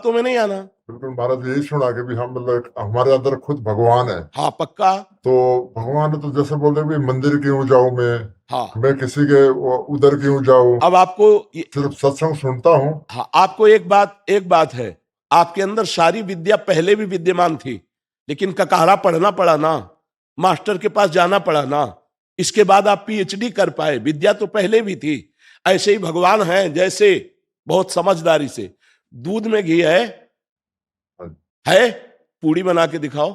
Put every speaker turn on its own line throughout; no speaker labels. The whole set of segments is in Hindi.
तो में नहीं आना।
बिल्कुल महाराज, यही सुना कि भी हम मतलब हमारे अंदर खुद भगवान है।
हाँ पक्का।
तो भगवान है तो जैसे बोलते हैं भी मंदिर क्यों जाऊं
हाँ
मैं किसी के उधर क्यों जाऊं,
अब आपको
सिर्फ सत्संग सुनता हूँ।
हाँ आपको एक बात है, आपके अंदर सारी विद्या पहले भी विद्यमान थी, लेकिन ककारा पढ़ना पड़ा ना, मास्टर के पास जाना पड़ा ना, इसके बाद आप पीएचडी कर पाए। विद्या तो पहले भी थी। ऐसे ही भगवान है, जैसे बहुत समझदारी से दूध में घी है, पूड़ी बना के दिखाओ,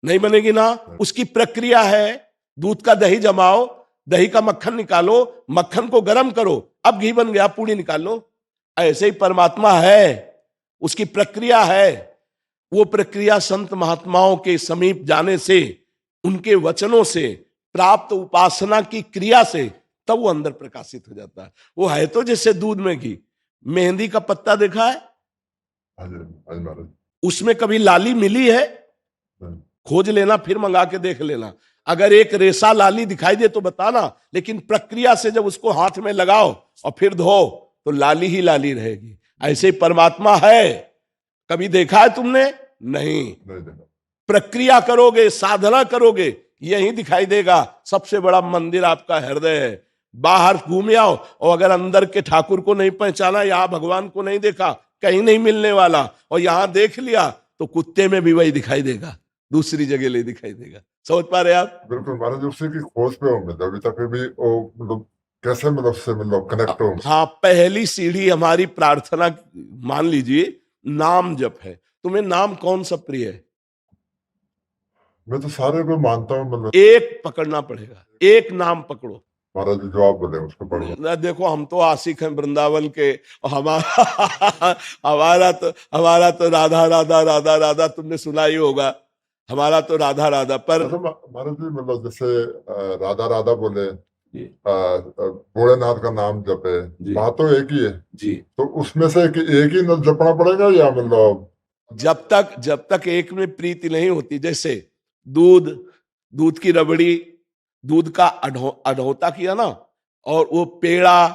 नहीं बनेगी ना। उसकी प्रक्रिया है, दूध का दही जमाओ, दही का मक्खन निकालो, मक्खन को गर्म करो, अब घी बन गया, पूड़ी निकाल लो। ऐसे ही परमात्मा है, उसकी प्रक्रिया है। वो प्रक्रिया संत महात्माओं के समीप जाने से, उनके वचनों से, प्राप्त उपासना की क्रिया से, तब वो अंदर प्रकाशित हो जाता है। वो है तो जैसे दूध में घी। मेहंदी का पत्ता देखा है? उसमें कभी लाली मिली है? खोज लेना, फिर मंगा के देख लेना। अगर एक रेशा लाली दिखाई दे तो बताना, लेकिन प्रक्रिया से जब उसको हाथ में लगाओ और फिर धो तो लाली ही लाली रहेगी। ऐसे ही परमात्मा है। कभी देखा है तुमने? नहीं। प्रक्रिया करोगे, साधना करोगे, यही दिखाई देगा। सबसे बड़ा मंदिर आपका हृदय है। बाहर घूम आओ और अगर अंदर के ठाकुर को नहीं पहचाना, यहाँ भगवान को नहीं देखा, कहीं नहीं मिलने वाला, और यहां देख लिया तो कुत्ते में भी वही दिखाई देगा, दूसरी जगह ले दिखाई देगा। समझ पा रहे आप?
बिल्कुल महाराज, उसी की खोज पे हूँ मैं अभी तक भी। वो मतलब कैसे मतलब से मतलब कनेक्ट हो।
हाँ, पहली सीढ़ी हमारी प्रार्थना मान लीजिए, नाम जप है। तुम्हें नाम कौन सा प्रिय है?
मैं तो सारे को मानता हूँ, मतलब
एक पकड़ना पड़ेगा, एक नाम पकड़ो।
महाराज जो आप बोले उसको पढ़ो।
देखो हम तो आशिक हैं वृंदावन के, और हमारा हमारा तो राधा राधा राधा राधा, तुमने सुना ही होगा। हमारा तो राधा राधा। पर
महाराज जी मतलब जैसे राधा राधा बोले, भोलेनाथ का नाम जपे, बात तो एक ही है
जी।
तो उसमें से एक ही न जपना पड़ेगा या मतलब?
जब तक एक में प्रीति नहीं होती, जैसे दूध की रबड़ी, दूध का अढ़ोता किया ना, और वो पेड़ा,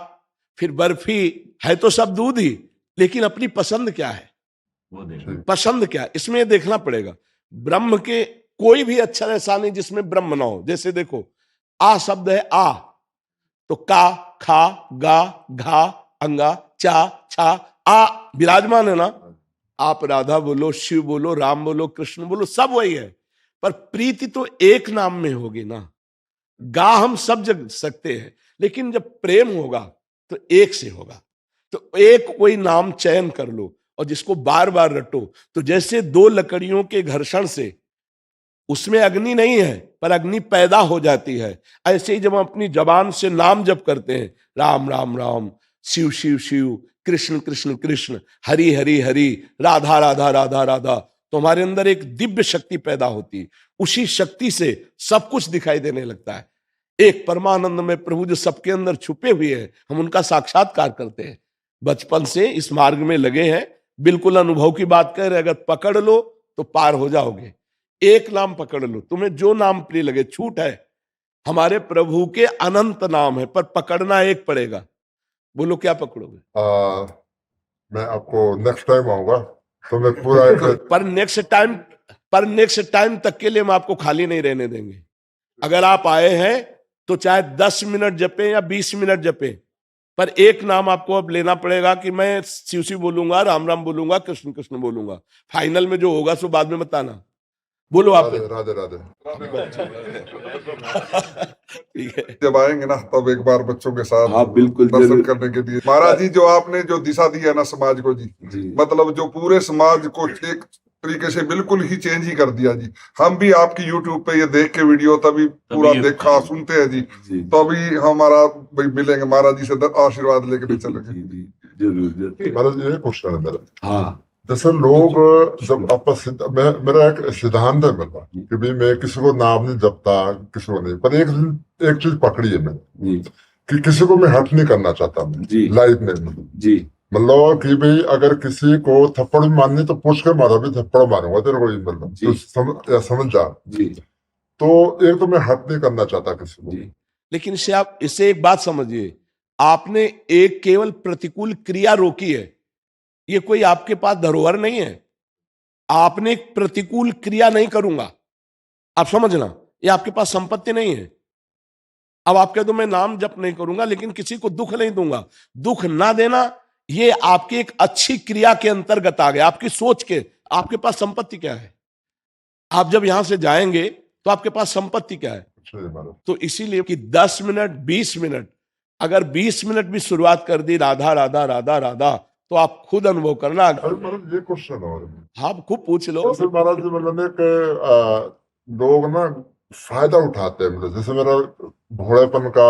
फिर बर्फी, है तो सब दूध ही, लेकिन अपनी पसंद क्या है, वो पसंद क्या है, इसमें देखना पड़ेगा। ब्रह्म के कोई भी अक्षर ऐसा नहीं जिसमें ब्रह्म ना हो। जैसे देखो, आ शब्द है, आ तो का, खा, गा, घा, अंगा, चा, छा, आ विराजमान है ना। आप राधा बोलो, शिव बोलो, राम बोलो, कृष्ण बोलो, सब वही है, पर प्रीति तो एक नाम में होगी ना। गा हम सब जग सकते हैं, लेकिन जब प्रेम होगा तो एक से होगा। तो एक कोई नाम चयन कर लो और जिसको बार बार रटो। तो जैसे दो लकड़ियों के घर्षण से उसमें अग्नि नहीं है, पर अग्नि पैदा हो जाती है, ऐसे ही जब हम अपनी जबान से नाम जप करते हैं, राम राम राम, शिव शिव शिव, कृष्ण कृष्ण कृष्ण, हरि हरि हरि, राधा राधा राधा राधा, तो हमारे अंदर एक दिव्य शक्ति पैदा होती है। उसी शक्ति से सब कुछ दिखाई देने लगता है। एक परमानंद में प्रभु जो सबके अंदर छुपे हुए हैं, हम उनका साक्षात्कार करते हैं। बचपन से इस मार्ग में लगे हैं, बिल्कुल अनुभव की बात कह रहे, अगर पकड़ लो तो पार हो जाओगे। एक नाम पकड़ लो, तुम्हें जो नाम प्रिय लगे। छूट है, हमारे प्रभु के अनंत नाम है, पर पकड़ना एक पड़ेगा। बोलो क्या पकड़ोगे?
मैं आपको नेक्स्ट टाइम आऊंगा तो मैं पूरा
पर नेक्स्ट टाइम तक के लिए हम आपको खाली नहीं रहने देंगे। अगर आप आए हैं तो चाहे 10 मिनट जपे या 20 मिनट जपे, पर एक नाम आपको अब लेना पड़ेगा कि मैं शिव शिव बोलूंगा, राम राम बोलूंगा, कृष्ण कृष्ण बोलूंगा। फाइनल में जो होगा सो बाद में बताना। बोलो आप।
राधे राधे।
ठीक है,
जब आएंगे ना तब एक बार बच्चों के साथ
हाँ बिल्कुल
दर्शन करने के लिए। महाराज जी, जो आपने जो दिशा दी है ना समाज को जी, मतलब जो पूरे समाज को एक तरीके से बिल्कुल ही चेंज ही कर दिया जी। हम भी आपकी यूट्यूब पे ये देख के वीडियो तभी पूरा देखा सुनते हैं जी, तो अभी हमारा भाई मिलेंगे महाराज जी से आशीर्वाद लेके भी चलेंगे।
जरूर।
महाराज ये क्वेश्चन है मेरा।
हाँ
जैसे लोग जब आपस मेरा एक सिद्धांत है मेरा कि भाई मैं किसी को नाम नहीं जपता, किसी को नहीं, पर एक चीज पकड़ी है मैंने कि किसी को मैं हर्ट नहीं करना चाहता मैं लाइफ में जी। मतलब कि भाई अगर किसी को थप्पड़ भी मारनी तो पूछ कर मारा, भी थप्पड़ मारूंगा तेरे को, मतलब तो समझ जा जी। तो एक तो मैं हर्ट नहीं करना चाहता किसी को,
लेकिन इससे एक बात समझिए, आपने एक केवल प्रतिकूल क्रिया रोकी है, ये कोई आपके पास धरोहर नहीं है। आपने एक प्रतिकूल क्रिया नहीं करूंगा, आप समझना, ये आपके पास संपत्ति नहीं है। अब आप कह दो मैं नाम जप नहीं करूंगा लेकिन किसी को दुख नहीं दूंगा, दुख ना देना ये आपकी एक अच्छी क्रिया के अंतर्गत आ गया, आपकी सोच के। आपके पास संपत्ति क्या है? आप जब यहां से जाएंगे तो आपके पास संपत्ति क्या है?
अच्छा जी महाराज।
तो इसीलिए कि 10 मिनट 20 मिनट, अगर 20 मिनट भी शुरुआत कर दी राधा राधा राधा राधा, तो आप खुद अनुभव करना।
अरे महाराज ये क्वेश्चन और
हाँ खूब पूछ लो।
जैसे महाराज जी मतलब कि लोग ना फायदा उठाते हैं, मतलब जैसे मेरा भोलेपन का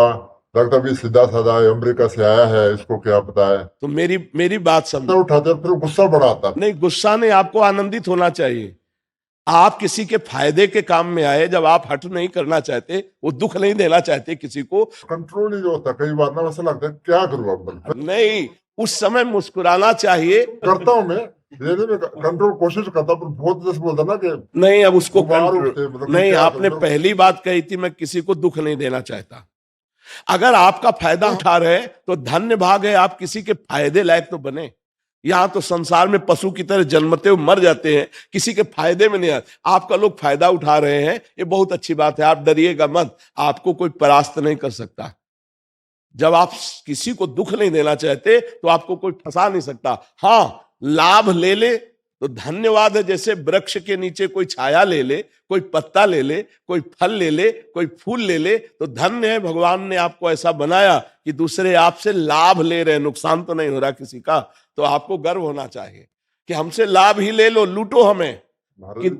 लगता है सीधा साधा है, अमेरिका से आया है, इसको क्या पता है,
तो मेरी बात
फायदा
समझो।
उठाते हैं, फिर गुस्सा बढ़ाता है।
नहीं, गुस्सा नहीं, आपको आनंदित होना चाहिए। आप किसी के फायदे के काम में आए, जब आप हट नहीं करना चाहते, वो दुख नहीं देना चाहते किसी को,
कंट्रोल नहीं जो होता कई बार ना, वैसा लगता है क्या करूं अब,
नहीं, उस समय मुस्कुराना चाहिए।
करता हूं मैं लेने में कंट्रोल कोशिश करता हूं, पर बहुत जैसे बोलता ना कि
नहीं, अब उसको
गुबार
कंट्रोल
उठते, मतलब
नहीं,
क्या
आपने
करूं?
पहली बात कही थी मैं किसी को दुख नहीं देना चाहता। अगर आपका फायदा उठा रहे तो धन्य भाग है, आप किसी के फायदे लायक तो बने। यहां तो संसार में पशु की तरह जन्मते हुए मर जाते हैं, किसी के फायदे में नहीं आते। आपका लोग फायदा उठा रहे हैं, ये बहुत अच्छी बात है, आप डरिएगा मत, आपको कोई परास्त नहीं कर सकता। जब आप किसी को दुख नहीं देना चाहते तो आपको कोई फंसा नहीं सकता। हाँ, लाभ ले ले तो धन्यवाद है, जैसे वृक्ष के नीचे कोई छाया ले ले, कोई पत्ता ले ले, कोई फल ले ले, कोई फूल ले ले, तो धन्य है, भगवान ने आपको ऐसा बनाया कि दूसरे आपसे लाभ ले रहे हैं, नुकसान तो नहीं हो रहा किसी का। तो आपको गर्व होना चाहिए कि हमसे लाभ ही ले लो, लूटो हमें।
महाराज
कि